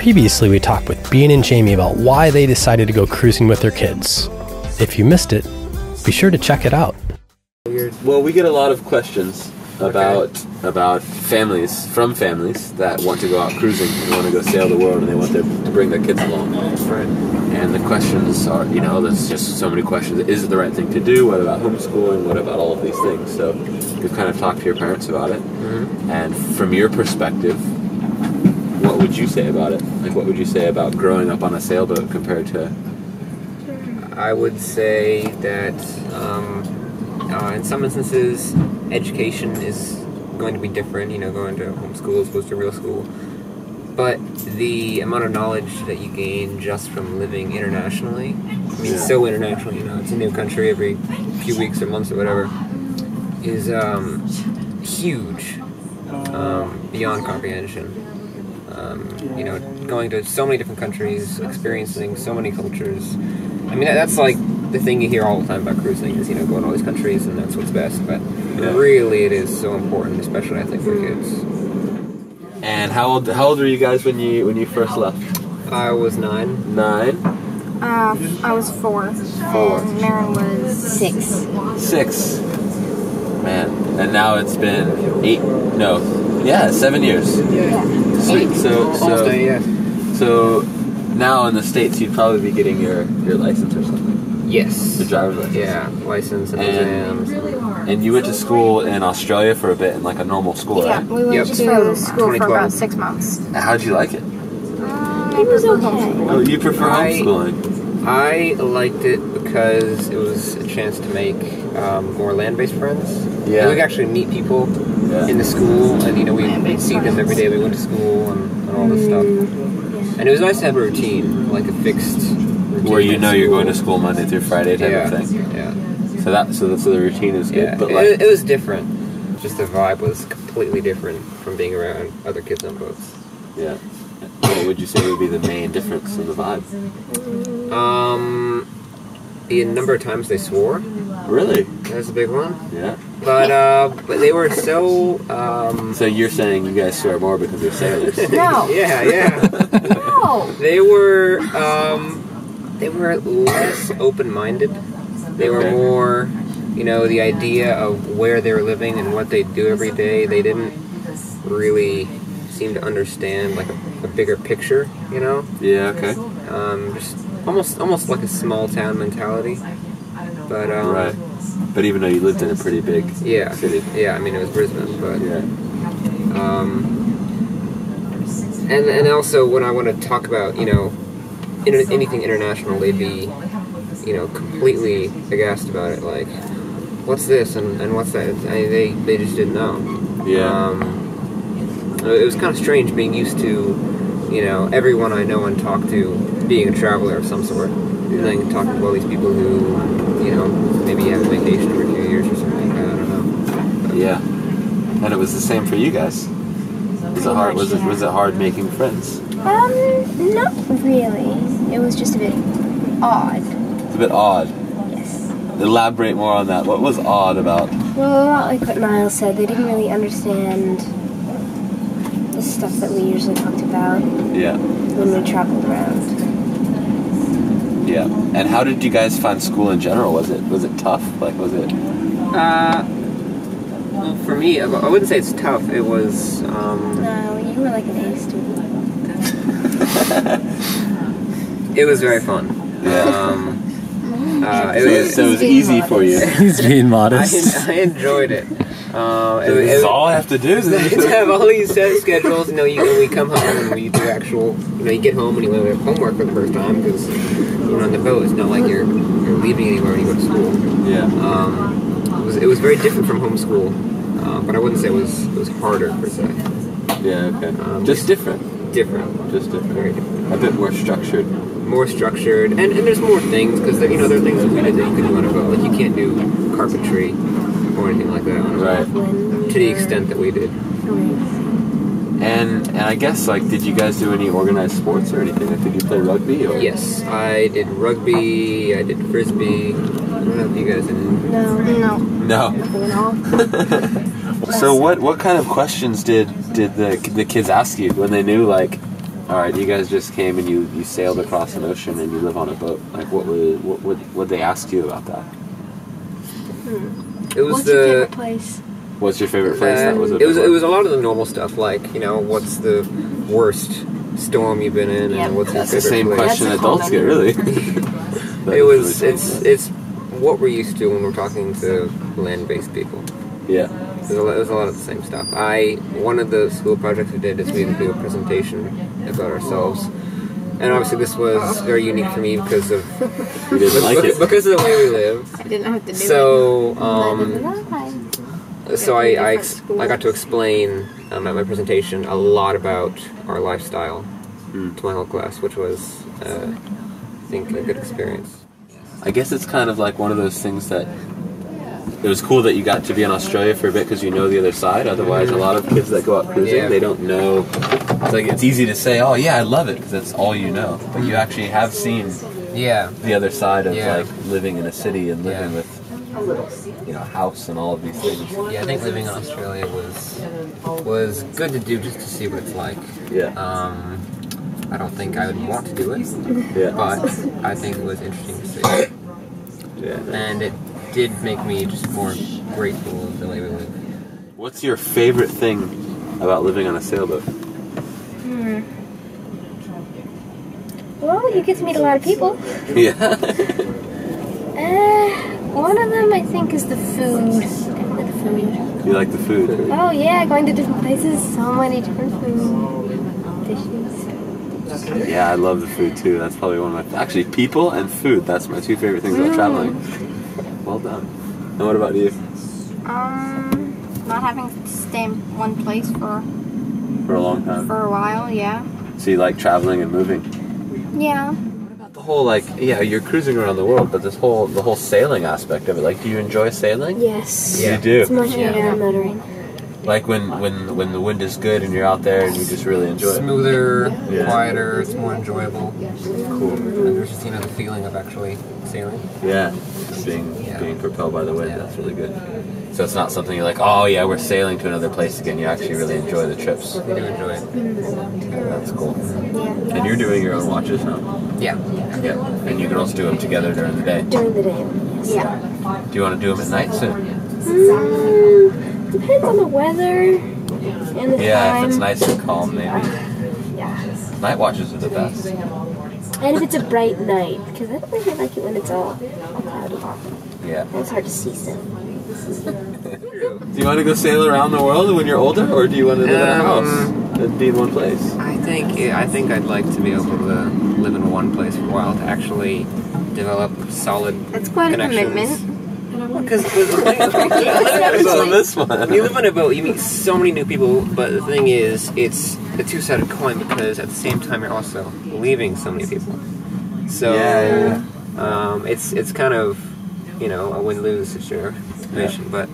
Previously, we talked with Bean and Jamie about why they decided to go cruising with their kids. If you missed it, be sure to check it out. Well, we get a lot of questions about families, from families that want to go out cruising and want to go sail the world and they want to bring their kids along. Right. And the questions are, there's just so many questions. Is it the right thing to do? What about homeschooling? What about all of these things? So we've kind of talked to your parents about it. Mm-hmm. And from your perspective, what would you say about it? Like, what would you say about growing up on a sailboat compared to... I would say that in some instances, education is going to be different, going to homeschool as opposed to real school. But the amount of knowledge that you gain just from living internationally, so international, it's a new country every few weeks or months or whatever, is huge, beyond comprehension. Going to so many different countries, experiencing so many cultures. That's like the thing you hear all the time about cruising is, going to all these countries and that's what's best. But really it is so important, especially I think for kids. And how old were you guys when you first left? I was 9. 9? I was 4. 4. And Maren was 6. 6. Man. And now it's been 7 years. Yeah. Sweet. Almost 8, yeah. So now in the States you'd probably be getting your license or something. Yes. Your driver's license. Yeah, license and exams. And you went to school in Australia for a bit, in like a normal school, Yeah, right? we went to school for about 6 months. How'd you like it? It was okay. Oh, you prefer homeschooling? I liked it because it was a chance to make more land-based friends. Yeah. And we could actually meet people in the school, and we'd see them every day we went to school and all this stuff. And it was nice to have a routine, like a fixed routine. Where you're going to school Monday through Friday type of thing. Yeah. So the routine is good. Yeah. But it was different. Just the vibe was completely different from being around other kids on boats. Yeah. What would you say would be the main difference in the vibe? The number of times they swore. Really? That was a big one. Yeah. But they were so... So you're saying you guys swear more because you're sailors? No. Yeah. No. They were less open-minded. They were more, the idea of where they were living and what they do every day. They didn't really seem to understand like a bigger picture, Yeah. Okay. Just almost like a small town mentality. But right. But even though you lived in a pretty big city. Yeah. It was Brisbane, but yeah. And also when I want to talk about anything international, they'd be completely aghast about it. Like, what's this and what's that? They just didn't know. Yeah. It was kind of strange being used to, everyone I know and talk to being a traveler of some sort. And then talking to all these people who, maybe have a vacation for a few years or something like that. I don't know. Yeah. And it was the same for you guys. Was it hard? Was it hard making friends? Not really. It was just a bit odd. It's a bit odd. Yes. Elaborate more on that. What was odd about? Well, a lot like what Niles said, they didn't really understand the stuff that we usually talked about when we traveled around. Yeah. And how did you guys find school in general? Was it tough? Like, was it? Well, for me, I wouldn't say it's tough. It was. No, you were like an A student. It was very fun. Yeah. So it was easy for you. He's being modest. I enjoyed it. This is all I have to do. To have all these set schedules. We come home and we do actual. You get home and you have homework for the first time because on the boat it's not like you're leaving anywhere when you go to school. Yeah. It was very different from homeschool, but I wouldn't say it was harder per se. Yeah. Okay. Just different. Different. Just different. Very different. A bit more structured. More structured, and there's more things because there are things that we did that you could do on a boat. Like you can't do carpentry or anything like that on a boat to the extent that we did. And I guess did you guys do any organized sports or anything? Like, did you play rugby? Or? Yes, I did rugby. I did frisbee. I don't know if you guys did. No. Nothing at all. So what kind of questions did the kids ask you when they knew All right, you guys just came and you sailed across an ocean and you live on a boat. Like, what would they ask you about that? It was What's your favorite place? What's your favorite place? That was it was a lot of the normal stuff, like, you know, what's the worst storm you've been in, and what's your favorite That's the same place? question adults get, really. It's what we're used to when we're talking to land-based people. Yeah. There's a lot of the same stuff. One of the school projects we did is we had to do a presentation about ourselves. And obviously this was very unique for me because of You didn't like it. because of the way we live. I didn't have to do So I got to explain at my presentation a lot about our lifestyle to my whole class, which was I think a good experience. I guess it's kind of like one of those things that it was cool that you got to be in Australia for a bit because you know the other side. Otherwise, a lot of kids that go out cruising, they don't know. It's like it's easy to say, "Oh yeah, I love it," because that's all you know. But you actually have seen the other side of like living in a city and living with a house and all of these things. Yeah, I think living in Australia was good to do just to see what it's like. Yeah. I don't think I would want to do it. But I think it was interesting to see. And it did make me just more grateful of the way we live. What's your favorite thing about living on a sailboat? Well, you get to meet a lot of people. Yeah. One of them, I think, is the food. Definitely the food. You like the food? Oh yeah, going to different places, so many different food dishes. Yeah, I love the food too. That's probably one of my... Actually, people and food, that's my two favorite things about traveling. Well done. And what about you? Not having to stay in one place for For a long time. a while, yeah. So you like traveling and moving? Yeah. The whole, like, you're cruising around the world, but the whole sailing aspect of it, like, do you enjoy sailing? Yes. You do? It's much better than motoring. Like when the wind is good and you're out there and you just really enjoy it? Smoother, quieter, it's more enjoyable. Cool. And there's just, the feeling of actually sailing. Yeah. Being propelled by the wind, that's really good. So it's not something you're like, oh yeah, we're sailing to another place again. You actually really enjoy the trips. You do enjoy it. That's cool. And you're doing your own watches now? Yeah. Yeah. And you can also do them together during the day? During the day, yes. Yeah. Do you want to do them at night soon? Depends on the weather and the time. If it's nice and calm, maybe. Yeah. Night watches are the best. And if it's a bright night, because I don't really like it when it's all cloudy. Yeah. It's hard to see stuff. Do you want to go sail around the world when you're older, or do you want to live in a house and be in one place? I think I'd like to be able to live in one place for a while to actually develop solid That's quite connections. a commitment. Because this one. when you live on a boat, you meet so many new people, but the thing is, it's a two-sided coin because at the same time you're also leaving so many people. So it's kind of a win-lose situation. But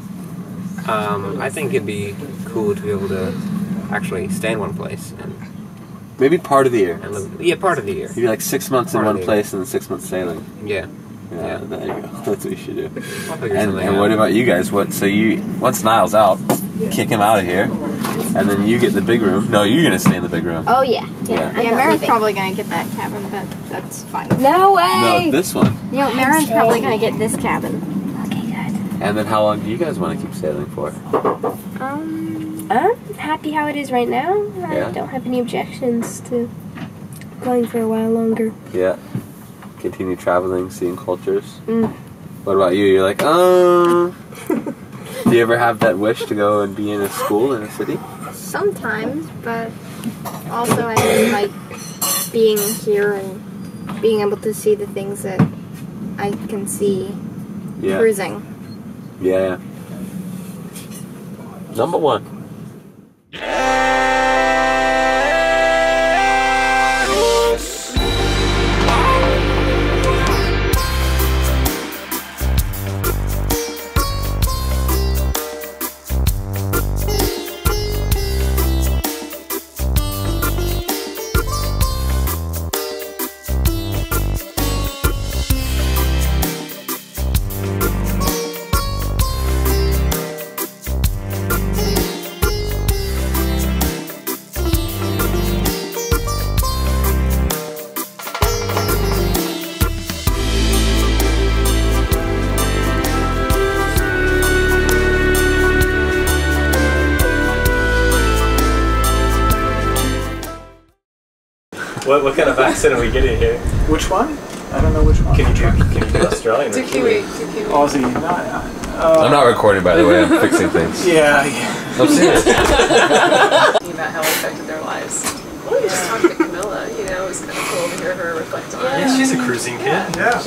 I think it'd be cool to be able to actually stay in one place and maybe part of the year. and live. Part of the year. You'd be like 6 months in Part of one the place and then 6 months sailing. Yeah. Yeah, there you go. That's what you should do. I'll figure And something what out. about you guys? Once Niall's out, kick him out of here, and then you get the big room. No, you're gonna stay in the big room. Oh yeah. Yeah. Yeah, Marin's probably gonna get that cabin, but that's fine. No way! No, this one. Marin's probably gonna get this cabin. Okay, good. And then how long do you guys want to keep sailing for? I'm happy how it is right now. I don't have any objections to going for a while longer. Yeah. Continue traveling, seeing cultures. What about you? You're like, do you ever have that wish to go and be in a school in a city? Sometimes, but also I just like being here and being able to see the things that I can see cruising. Yeah. Number one. What kind of accent are we getting here? Which one? I don't know which one. Can you do Australian? Do Kiwi. Aussie. No, I'm not recording, by the way. I'm fixing things. Yeah. I'm serious. Thinking about how it affected their lives. Well, we just talked to Camilla, you know, it was kind of cool to hear her reflect on it. Yeah, she's a cruising kid. Yeah.